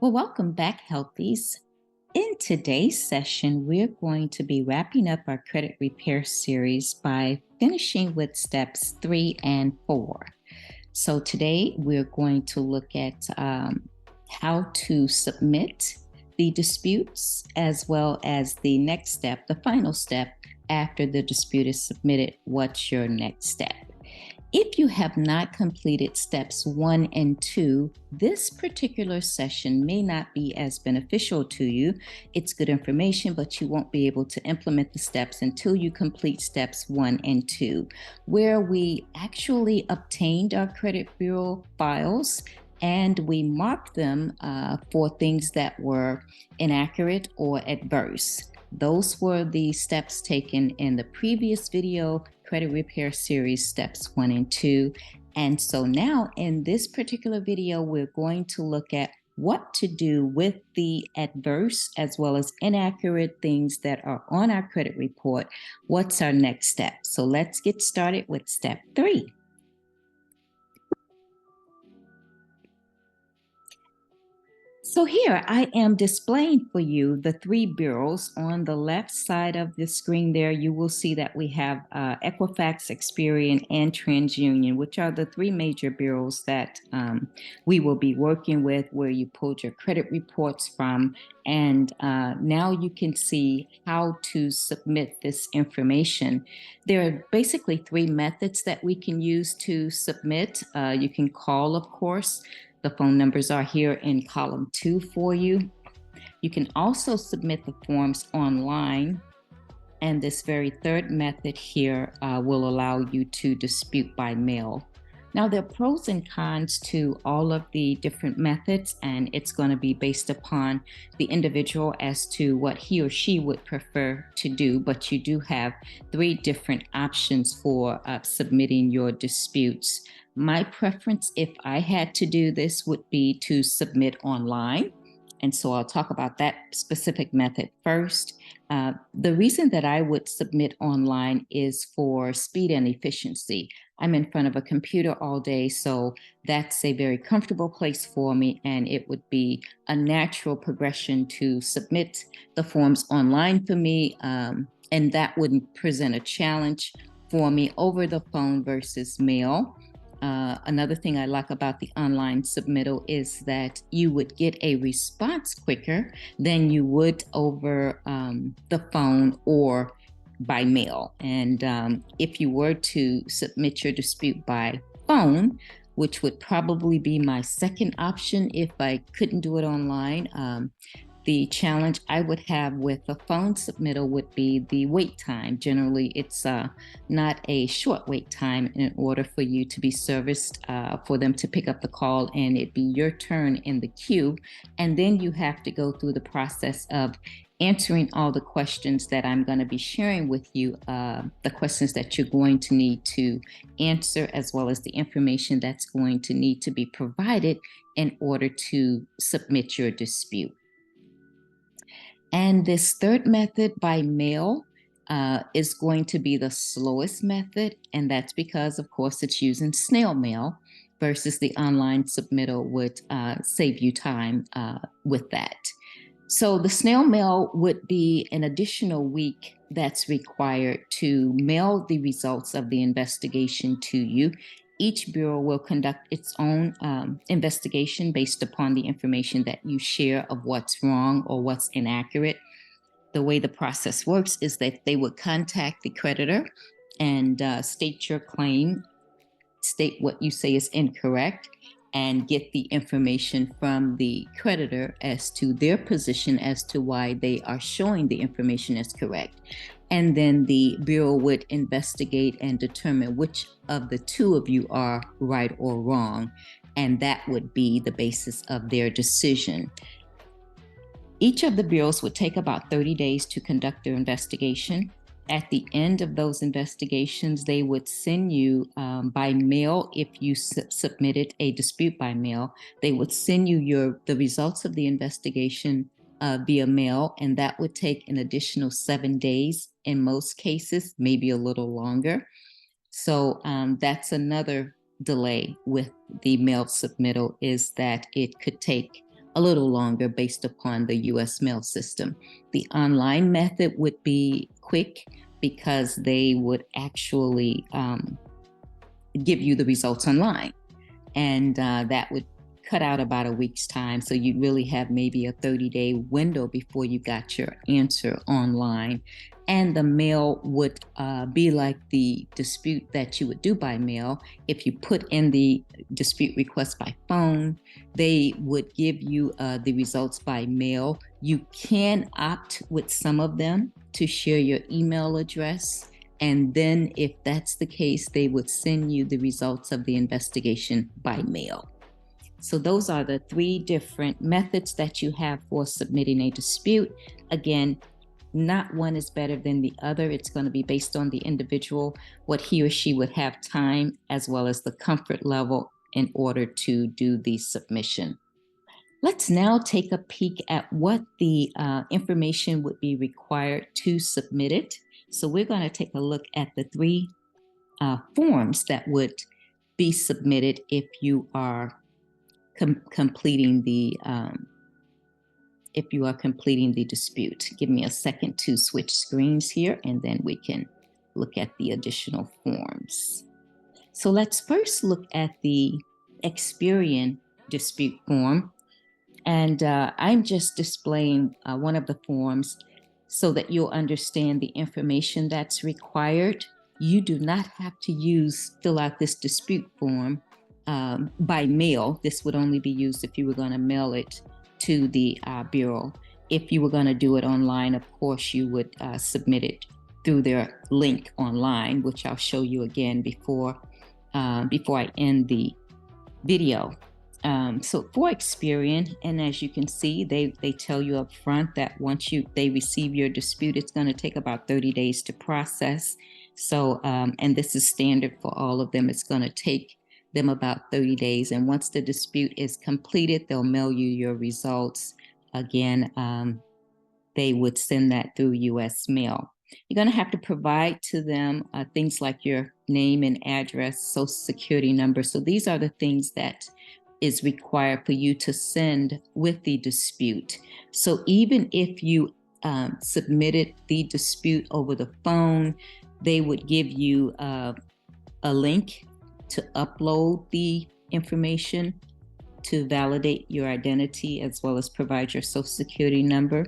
Well, welcome back, Healthies. In today's session, we're going to be wrapping up our credit repair series by finishing with steps 3 and 4. So today we're going to look at how to submit the disputes, as well as the next step, the final step after the dispute is submitted. What's your next step? If you have not completed steps 1 and 2, this particular session may not be as beneficial to you. It's good information, but you won't be able to implement the steps until you complete steps 1 and 2, where we actually obtained our credit bureau files and we marked them for things that were inaccurate or adverse. Those were the steps taken in the previous video, credit repair series, steps 1 and 2. And so now in this particular video, we're going to look at what to do with the adverse as well as inaccurate things that are on our credit report. What's our next step? So let's get started with step 3. So here I am displaying for you the 3 bureaus. On the left side of the screen there, you will see that we have Equifax, Experian, and TransUnion, which are the 3 major bureaus that we will be working with, where you pulled your credit reports from. And now you can see how to submit this information. There are basically 3 methods that we can use to submit. You can call, of course. The phone numbers are here in column 2 for you. You can also submit the forms online. And this very third method here will allow you to dispute by mail. Now, there are pros and cons to all of the different methods, and it's going to be based upon the individual as to what he or she would prefer to do. But you do have 3 different options for submitting your disputes. My preference, if I had to do this, would be to submit online. And so I'll talk about that specific method first. The reason that I would submit online is for speed and efficiency. I'm in front of a computer all day, so that's a very comfortable place for me, and it would be a natural progression to submit the forms online for me, and that wouldn't present a challenge for me over the phone versus mail. Another thing I like about the online submittal is that you would get a response quicker than you would over the phone or by mail. And if you were to submit your dispute by phone, which would probably be my second option if I couldn't do it online, the challenge I would have with a phone submittal would be the wait time. Generally, it's not a short wait time in order for you to be serviced, for them to pick up the call and it be your turn in the queue. And then you have to go through the process of answering all the questions that I'm going to be sharing with you, the questions that you're going to need to answer, as well as the information that's going to need to be provided in order to submit your dispute. And this third method by mail is going to be the slowest method. And that's because, of course, it's using snail mail versus the online submittal would save you time with that. So the snail mail would be an additional week that's required to mail the results of the investigation to you. Each bureau will conduct its own investigation based upon the information that you share of what's wrong or what's inaccurate. The way the process works is that they would contact the creditor and state your claim, state what you say is incorrect, and get the information from the creditor as to their position as to why they are showing the information as correct. And then the bureau would investigate and determine which of the 2 of you are right or wrong. And that would be the basis of their decision. Each of the bureaus would take about 30 days to conduct their investigation. At the end of those investigations, they would send you by mail. If you submitted a dispute by mail, they would send you the results of the investigation via mail, and that would take an additional 7 days in most cases, maybe a little longer. So that's another delay with the mail submittal, is that it could take a little longer based upon the U.S. mail system. The online method would be quick because they would actually give you the results online. And that would cut out about a week's time. So you really have maybe a 30-day window before you got your answer online. And the mail would be like the dispute that you would do by mail. If you put in the dispute request by phone, they would give you the results by mail. You can opt with some of them to share your email address. And then if that's the case, they would send you the results of the investigation by mail. So those are the three different methods that you have for submitting a dispute. Again, not one is better than the other. It's going to be based on the individual, what he or she would have time, as well as the comfort level in order to do the submission. Let's now take a peek at what the information would be required to submit it. So we're going to take a look at the three forms that would be submitted if you are completing the dispute. Give me a second to switch screens here, and then we can look at the additional forms. So let's first look at the Experian dispute form. And I'm just displaying one of the forms so that you'll understand the information that's required. You do not have to fill out this dispute form by mail. This would only be used if you were going to mail it to the Bureau. If you were going to do it online, of course, you would submit it through their link online, which I'll show you again before I end the video. So for Experian, and as you can see, they tell you up front that once they receive your dispute, it's going to take about 30 days to process. So, and this is standard for all of them. It's going to take them about 30 days. And once the dispute is completed, they'll mail you your results. Again, they would send that through U.S. mail. You're going to have to provide to them things like your name and address, social security number. So these are the things that is required for you to send with the dispute. So even if you submitted the dispute over the phone, they would give you a link to upload the information to validate your identity, as well as provide your social security number.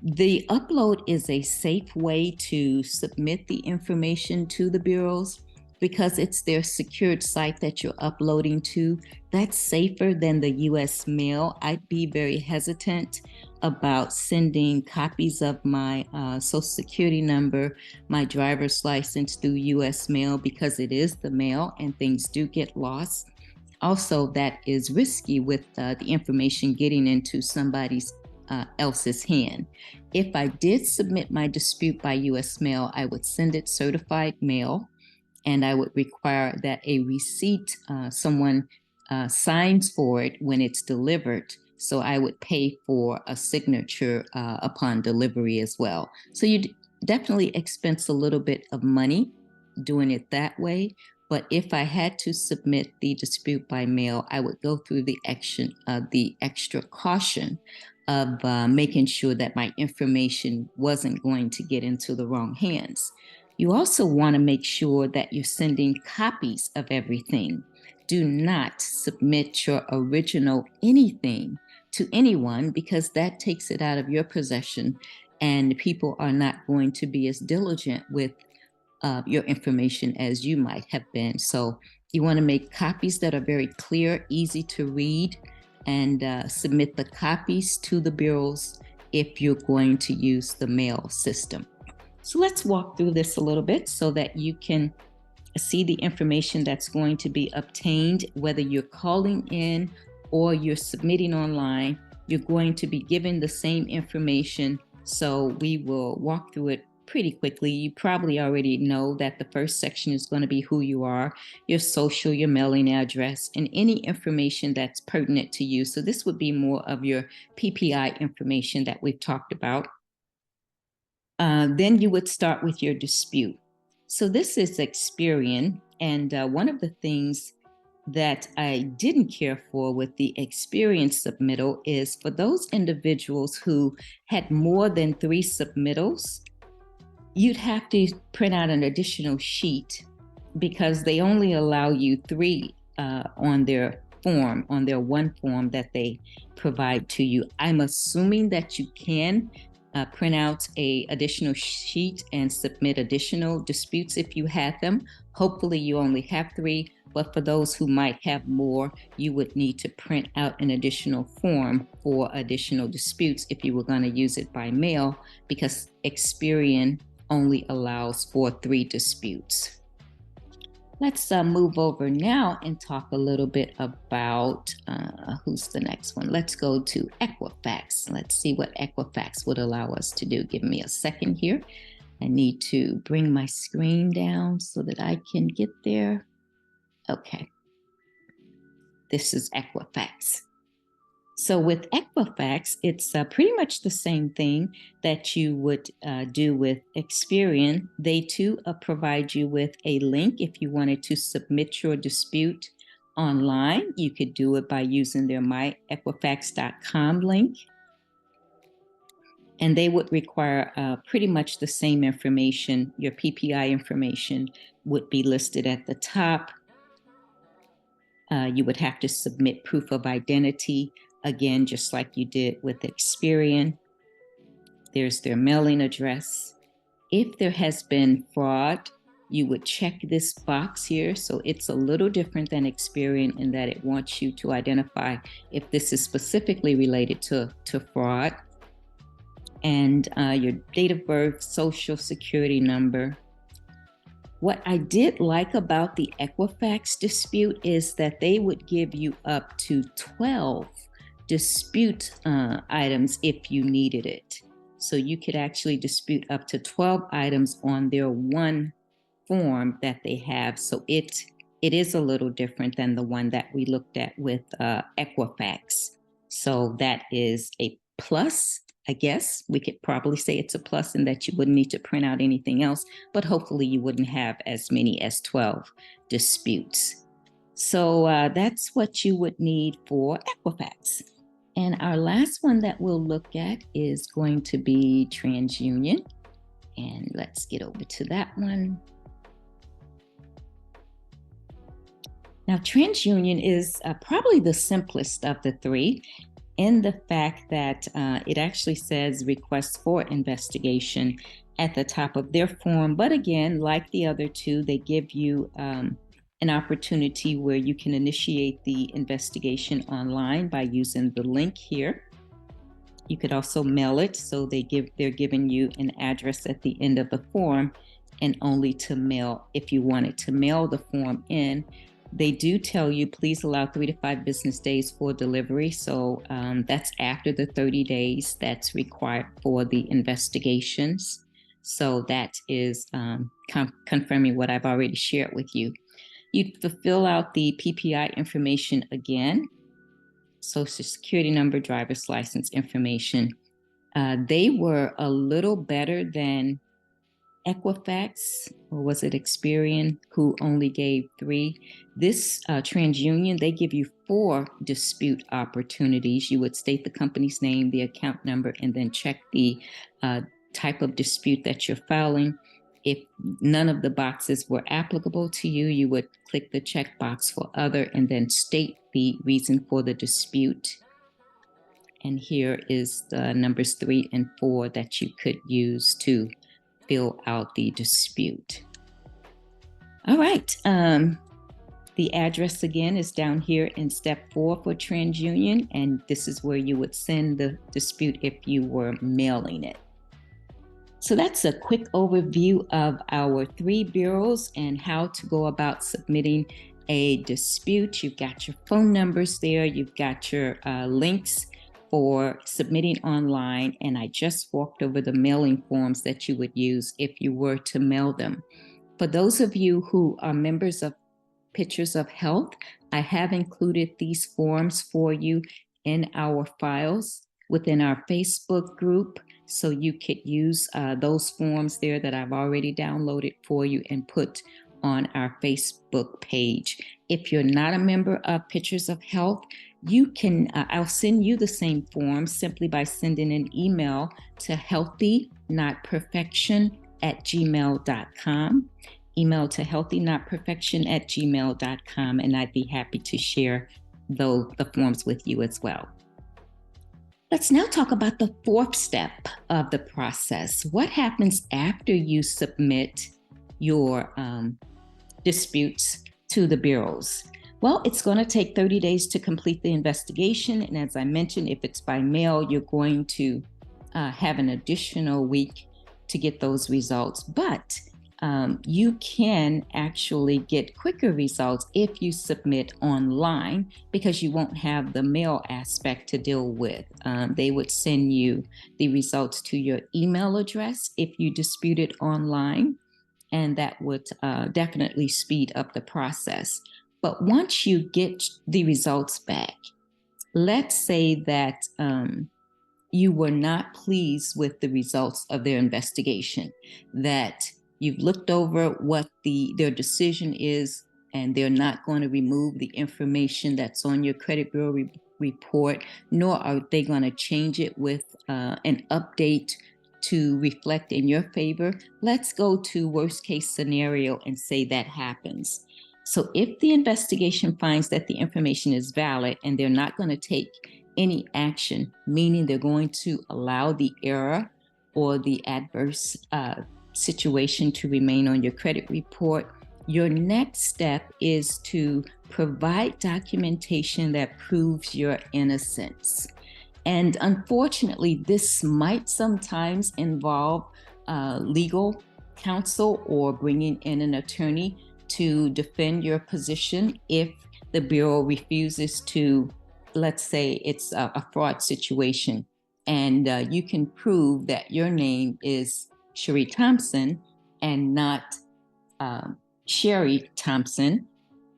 The upload is a safe way to submit the information to the bureaus because it's their secured site that you're uploading to. That's safer than the U.S. mail. I'd be very hesitant about sending copies of my social security number, my driver's license through U.S. mail, because it is the mail and things do get lost. Also, that is risky with the information getting into somebody's else's hand. If I did submit my dispute by U.S. mail, I would send it certified mail, and I would require that a receipt, someone signs for it when it's delivered. So I would pay for a signature upon delivery as well. So you definitely expense a little bit of money doing it that way. But if I had to submit the dispute by mail, I would go through the extra caution of making sure that my information wasn't going to get into the wrong hands. You also want to make sure that you're sending copies of everything. Do not submit your original anything to anyone, because that takes it out of your possession, and people are not going to be as diligent with your information as you might have been. So you want to make copies that are very clear, easy to read, and submit the copies to the bureaus if you're going to use the mail system. So let's walk through this a little bit so that you can see the information that's going to be obtained, whether you're calling in or you're submitting online. You're going to be given the same information. So we will walk through it pretty quickly. You probably already know that the first section is going to be who you are, your social, your mailing address, and any information that's pertinent to you. So this would be more of your PPI information that we've talked about. Then you would start with your dispute. So this is Experian, and one of the things that I didn't care for with the experience submittal is for those individuals who had more than 3 submittals, you'd have to print out an additional sheet because they only allow you 3 on their form, on their one form that they provide to you. I'm assuming that you can print out a additional sheet and submit additional disputes if you had them. Hopefully you only have 3, but for those who might have more, you would need to print out an additional form for additional disputes if you were going to use it by mail, because Experian only allows for 3 disputes. Let's move over now and talk a little bit about, who's the next one? Let's go to Equifax. Let's see what Equifax would allow us to do. Give me a second here. I need to bring my screen down so that I can get there. Okay. This is Equifax. So with Equifax, it's pretty much the same thing that you would do with Experian. They too provide you with a link if you wanted to submit your dispute online. You could do it by using their myequifax.com link. And they would require pretty much the same information. Your PPI information would be listed at the top. You would have to submit proof of identity, again, just like you did with Experian. There's their mailing address. If there has been fraud, you would check this box here. So it's a little different than Experian in that it wants you to identify if this is specifically related to fraud. And your date of birth, social security number. What I did like about the Equifax dispute is that they would give you up to 12 dispute items if you needed it. So you could actually dispute up to 12 items on their one form that they have. So it is a little different than the one that we looked at with Equifax. So that is a plus. I guess we could probably say it's a plus in that you wouldn't need to print out anything else, but hopefully you wouldn't have as many as 12 disputes. So that's what you would need for Equifax. And our last one that we'll look at is going to be TransUnion. And let's get over to that one. Now, TransUnion is probably the simplest of the 3. In the fact that it actually says request for investigation at the top of their form. But again, like the other 2, they give you an opportunity where you can initiate the investigation online by using the link here. You could also mail it. So they're giving you an address at the end of the form, and only to mail if you wanted to mail the form in. They do tell you, please allow 3 to 5 business days for delivery. So that's after the 30 days that's required for the investigations. So that is confirming what I've already shared with you. You fill out the PPI information again, social security number, driver's license information. They were a little better than Equifax, or was it Experian, who only gave 3. This TransUnion, they give you 4 dispute opportunities. You would state the company's name, the account number, and then check the type of dispute that you're filing. If none of the boxes were applicable to you, you would click the checkbox for other and then state the reason for the dispute. And here is the numbers 3 and 4 that you could use to fill out the dispute. All right. The address again is down here in step 4 for TransUnion, and this is where you would send the dispute if you were mailing it. So that's a quick overview of our 3 bureaus and how to go about submitting a dispute. You've got your phone numbers there. You've got your links for submitting online, and I just walked over the mailing forms that you would use if you were to mail them. For those of you who are members of Pictures of Health, I have included these forms for you in our files within our Facebook group, so you could use those forms there that I've already downloaded for you and put on our Facebook page. If you're not a member of Pictures of Health, you can, I'll send you the same form simply by sending an email to healthynotperfection@gmail.com. Email to healthynotperfection@gmail.com, and I'd be happy to share the forms with you as well. Let's now talk about the fourth step of the process. What happens after you submit your disputes to the bureaus? Well, it's going to take 30 days to complete the investigation. And as I mentioned, if it's by mail, you're going to have an additional week to get those results. But you can actually get quicker results if you submit online, because you won't have the mail aspect to deal with. They would send you the results to your email address if you dispute it online, and that would definitely speed up the process. But once you get the results back, let's say that you were not pleased with the results of their investigation, that you've looked over what their decision is, and they're not going to remove the information that's on your credit bureau report, nor are they going to change it with an update to reflect in your favor. Let's go to worst case scenario and say that happens. So if the investigation finds that the information is valid and they're not going to take any action, meaning they're going to allow the error or the adverse situation to remain on your credit report, your next step is to provide documentation that proves your innocence. And unfortunately, this might sometimes involve legal counsel or bringing in an attorney to defend your position if the Bureau refuses to, let's say it's a fraud situation, and you can prove that your name is Cheri Thompson and not Cheri Thompson,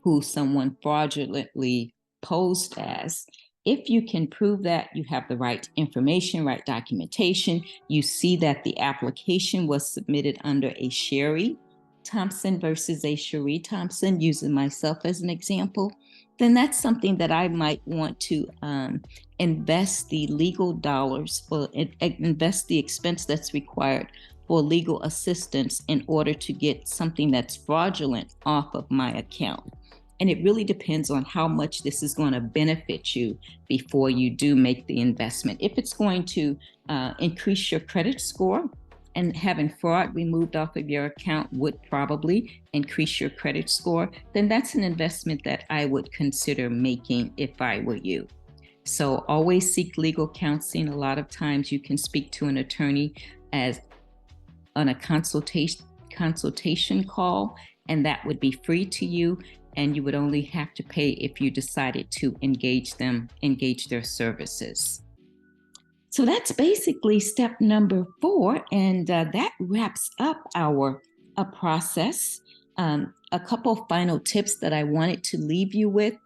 who someone fraudulently posed as. If you can prove that, you have the right information, right documentation, you see that the application was submitted under a Cheri Thompson versus a Cheri Thompson, using myself as an example, then that's something that I might want to invest the legal dollars, or invest the expense that's required for legal assistance in order to get something that's fraudulent off of my account. And it really depends on how much this is going to benefit you before you do make the investment. If it's going to increase your credit score, and having fraud removed off of your account would probably increase your credit score, then that's an investment that I would consider making if I were you. So always seek legal counseling. A lot of times you can speak to an attorney as on a consultation call, and that would be free to you, and you would only have to pay if you decided to engage their services. So that's basically step number 4, and that wraps up our process. A couple final tips that I wanted to leave you with.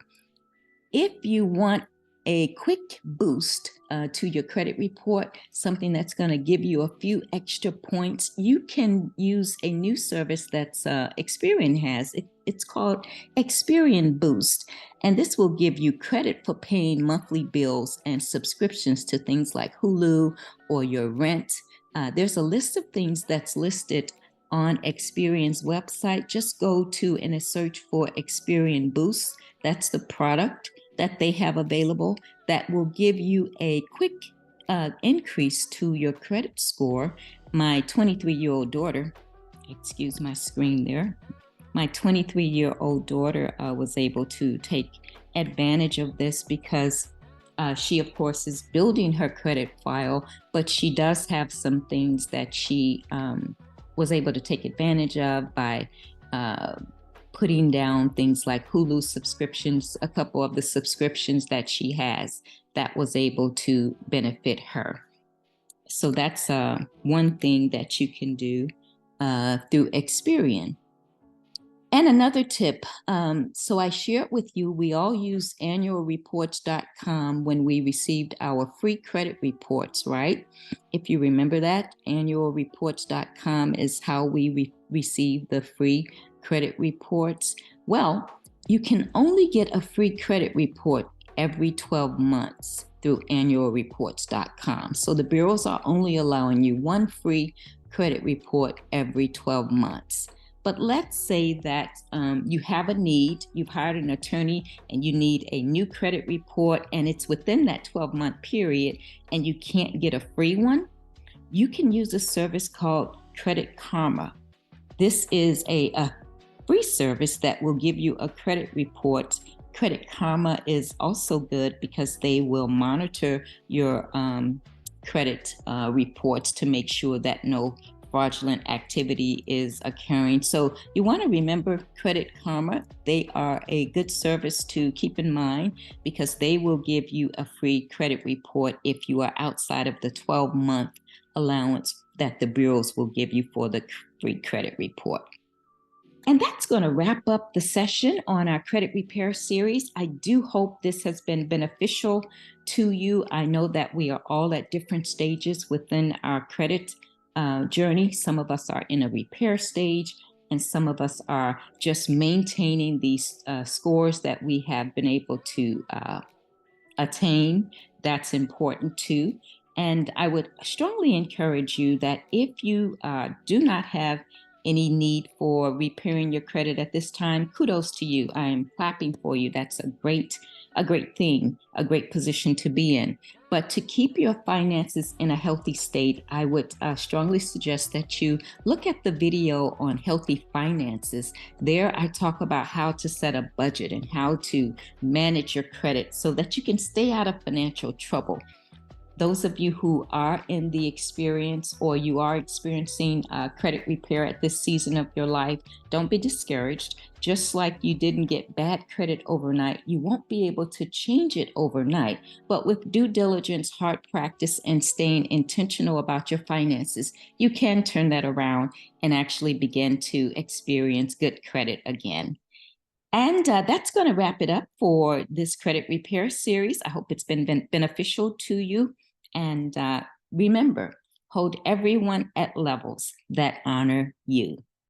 If you want a quick boost to your credit report, something that's going to give you a few extra points, you can use a new service that's Experian has. It's called Experian Boost. And this will give you credit for paying monthly bills and subscriptions to things like Hulu or your rent. There's a list of things that's listed on Experian's website. Just go to and search for Experian Boost. That's the product that they have available that will give you a quick increase to your credit score. My 23-year-old daughter, excuse my screen there, my 23-year-old daughter was able to take advantage of this because she, of course, is building her credit file, but she does have some things that she was able to take advantage of by putting down things like Hulu subscriptions, a couple of the subscriptions that she has that was able to benefit her. So that's one thing that you can do through Experian. And another tip, so I shared with you, we all use annualreports.com when we received our free credit reports, right? If you remember that, annualreports.com is how we receive the free credit reports? Well, you can only get a free credit report every 12 months through annualreports.com. So the bureaus are only allowing you one free credit report every 12 months. But let's say that you have a need, you've hired an attorney and you need a new credit report and it's within that 12-month period and you can't get a free one. You can use a service called Credit Karma. This is a free service that will give you a credit report. Credit Karma is also good because they will monitor your credit reports to make sure that no fraudulent activity is occurring. So you want to remember Credit Karma. They are a good service to keep in mind because they will give you a free credit report if you are outside of the 12-month allowance that the bureaus will give you for the free credit report. And that's going to wrap up the session on our credit repair series. I do hope this has been beneficial to you. I know that we are all at different stages within our credit journey. Some of us are in a repair stage, and some of us are just maintaining these scores that we have been able to attain. That's important too. And I would strongly encourage you that if you do not have any need for repairing your credit at this time, kudos to you. I am clapping for you. That's a great thing, a great position to be in. But to keep your finances in a healthy state, I would strongly suggest that you look at the video on healthy finances. There, I talk about how to set a budget and how to manage your credit so that you can stay out of financial trouble. Those of you who are in the experience or you are experiencing credit repair at this season of your life, don't be discouraged. Just like you didn't get bad credit overnight, you won't be able to change it overnight. But with due diligence, hard practice, and staying intentional about your finances, you can turn that around and actually begin to experience good credit again. And that's going to wrap it up for this credit repair series. I hope it's been beneficial to you. And remember, hold everyone at levels that honor you.